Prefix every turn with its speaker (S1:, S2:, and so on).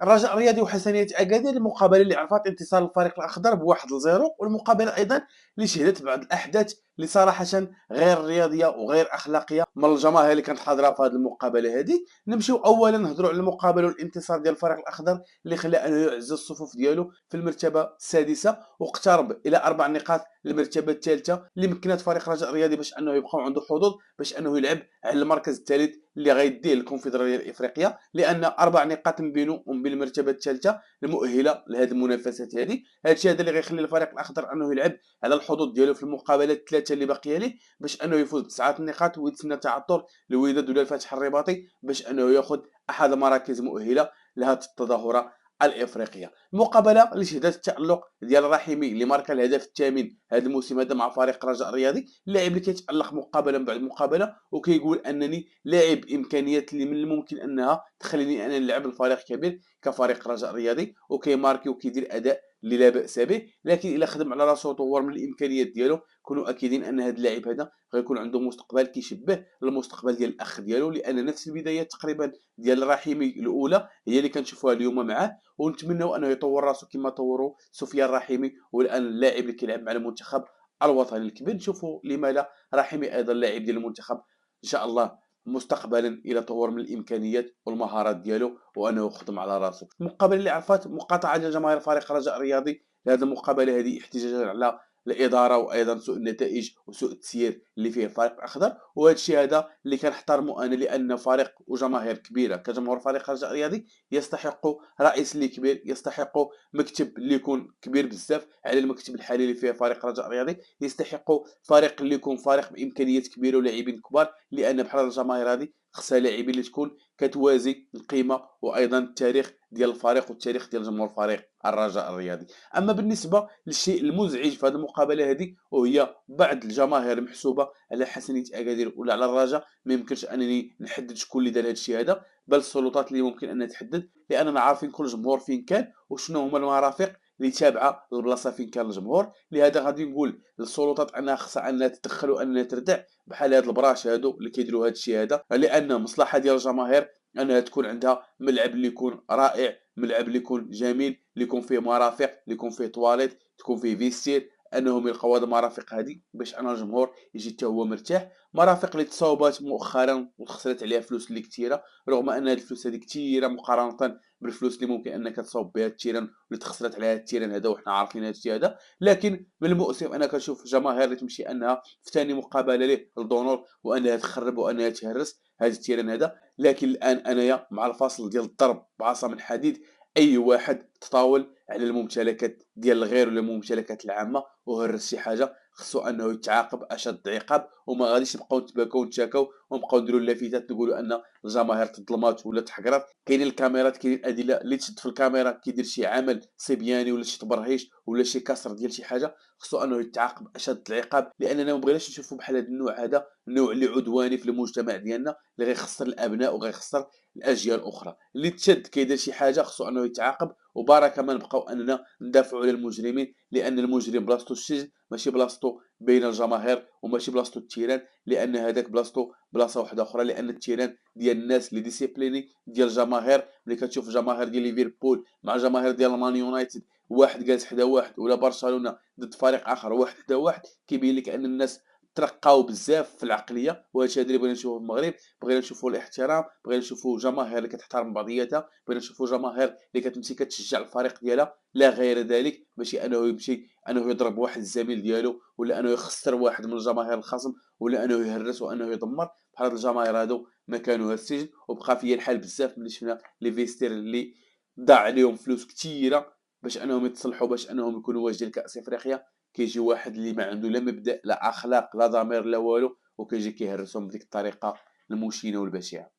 S1: الرجاء الرياضي وحسنية أكادير المقابلة اللي عرفت انتصار الفريق الأخضر بواحد لزيرو، والمقابلة أيضا اللي شهدت بعض الأحداث اللي صراحة غير رياضية وغير أخلاقية من الجماهير اللي كانت حاضرة في هذه المقابلة هذه. نمشيو أولا نهضروا على المقابلة والانتصار ديال الفريق الأخضر اللي خلى أنه يعزز الصفوف ديالو في المرتبة السادسة واقترب إلى 4 نقاط للمرتبة الثالثة، اللي مكنت فريق الرجاء الرياضي باش أنه يبقى عنده حظوظ باش أنه يلعب على المركز الثالث اللي غيديه الكونفدرالية الإفريقية، لأن 4 نقاط من بينه ومن بين المرتبة الثالثة المؤهلة لهذه المنافسات هذه. هذا الشيء هذا اللي غيخلي الفريق الأخضر أنه يلعب على الحظوظ ديالو في المقابلات الثلاثة اللي باقية ليه باش أنه يفوز ب9 نقاط ويتسنى تعثر الوداد ولا الفتح الرباطي باش أنه ياخذ أحد المراكز المؤهلة لهذه التظاهرة الافريقيه. المقابله اللي شهدت التالق ديال رحيمي اللي ماركا الهدف الثامن هذا الموسم هذا مع فريق الرجاء الرياضي، اللاعب اللي كيتالق مقابله بعد مقابله وكيقول انني لاعب امكانيات اللي من الممكن انها تخليني انا نلعب الفريق كبير كفريق الرجاء الرياضي، وكيماركي وكيدير اداء اللي لا باس به. لكن الا خدم على راسو وطور من الامكانيات ديالو كونوا اكيدين ان هذا اللاعب هذا غيكون عنده مستقبل كيشبه المستقبل ديال الاخ ديالو، لان نفس البدايات تقريبا ديال رحيمي الاولى هي اللي كنشوفوها اليوم معاه، ونتمنوا انه يطور راسو كما طوروا سفيان رحيمي والان اللاعب اللي كيلعب مع المنتخب الوطني الكبير. نشوفوا لما لا رحيمي ايضا لاعب ديال المنتخب ان شاء الله مستقبلا الى طور من الامكانيات والمهارات ديالو وانه يخدم على راسو. المقابله اللي عرفت مقاطعه ديال جماهير فريق الرجاء الرياضي لهذه المقابله هذه احتجاجا على الاداره وايضا سوء النتائج وسوء التسيير اللي فيه الفريق الاخضر، وهذا الشيء هذا اللي كنحترمه انا لان فريق وجماهير كبيره كجمهور فريق الرجاء الرياضي يستحق رئيس اللي كبير، يستحق مكتب اللي يكون كبير بزاف على المكتب الحالي اللي فيه فريق الرجاء الرياضي، يستحق فريق اللي يكون فريق بامكانيات كبيره ولاعبين كبار، لان بحال الجماهير هذه خصها لاعبين اللي تكون كتوازي القيمه وايضا التاريخ ديال الفريق والتاريخ ديال جمهور فريق الرجاء الرياضي. اما بالنسبه للشيء المزعج في هذه المقابله هذه وهي بعض الجماهير محسوبه على حسنيه اكادير ولا على الرجاء، ما يمكنش انني نحدد شكون اللي دار هذا الشيء هذا، بل السلطات اللي ممكن انها تحدد، لاننا عارفين كل جمهور فين كان وشنو هما المرافق اللي تابعه للبلاصه فين كان الجمهور. لهذا غادي نقول للسلطات انها خصها انها تدخل وانها تردع بحال هاد البراش هادو اللي كيديروا هاد الشيء هذا، لان مصلحه ديال الجماهير انها تكون عندها ملعب اللي يكون رائع، ملعب اللي يكون جميل، اللي يكون فيه مرافق، اللي يكون فيه تواليت، تكون فيه فيستير، انهم يلقاو هاد المرافق هادي باش انا الجمهور يجي حتى هو مرتاح. مرافق اللي تصاوبات مؤخرا وخسرت عليها فلوس اللي كثيره، رغم ان هاد الفلوس هادي كثيره مقارنه بالفلوس اللي ممكن انك تصاوب بها التيران واللي تخسرت عليها التيران هذا وحنا عارفين هذا الشيء هذا. لكن من المؤسف انا كنشوف جماهير اللي تمشي انها في ثاني مقابله ليه للدونور وانها تخرب وانها تهرس هذا التيران هذا. لكن الان انايا مع الفصل ديال الضرب بعصا من حديد اي واحد تطاول على الممتلكات ديال الغير ولا الممتلكات العامه وهرس شي حاجه خصو انه يتعاقب اشد عقاب، وما غاديش نبقاو نتباكاو ونتشاكاو ونبقاو نديروا لافتات نقولوا ان الجماهير تظلمات ولا تحقرات. كاينين الكاميرات، كاينين الادله اللي تشد في الكاميرا كيدير شي عمل صبياني ولا شي تبرهيش ولا شي كسر ديال شي حاجه خصو انه يتعاقب اشد العقاب، لاننا ما بغيناش نشوفوا بحال هذا النوع هذا النوع اللي عدواني في المجتمع ديالنا اللي غيخسر الابناء وغيخسر الاجيال الاخرى. اللي تشد كيدير شي حاجه خصو انه يتعاقب، وبارك ما نبقاو اننا ندافعوا على المجرمين، لان المجرم بلاصتو السجن ماشي بلاصتو بين الجماهير وماشي بلاصتو التيران، لان هذاك بلاصتو بلاصه واحده اخرى. لان التيران ديال الناس اللي ديسيبليني ديال الجماهير، ملي كتشوف جماهير ديال ليفربول مع جماهير ديال مان يونايتد واحد جالس حدا واحد، ولا برشلونه ضد فريق اخر واحد حدا واحد، كيبين لك ان الناس ترقاو بزاف في العقليه. وهذا الشيء اللي بغينا نشوفه في المغرب، بغينا نشوفوا الاحترام، بغينا نشوفوا جماهير اللي كتحترم بعضياتها، بغينا نشوفوا جماهير اللي كتمشي كتشجع الفريق ديالها لا غير ذلك، ماشي انه يمشي انه يضرب واحد الزميل ديالو ولا انه يخسر واحد من الجماهير الخصم ولا انه يهرس وانه يدمر. بحال هاد الجماهير هادو مكانها السجن. وبقى فيا الحال بزاف ملي شفنا لي فيستير اللي ضاع عليهم فلوس كثيره باش انهم يتصلحوا باش انهم يكونوا واجدين لكاس افريقيا، كيجي واحد اللي ما عنده لا مبدا لا اخلاق لا ضمير لا والو وكيجي كيهرسهم بديك الطريقه المشينه والبشعه.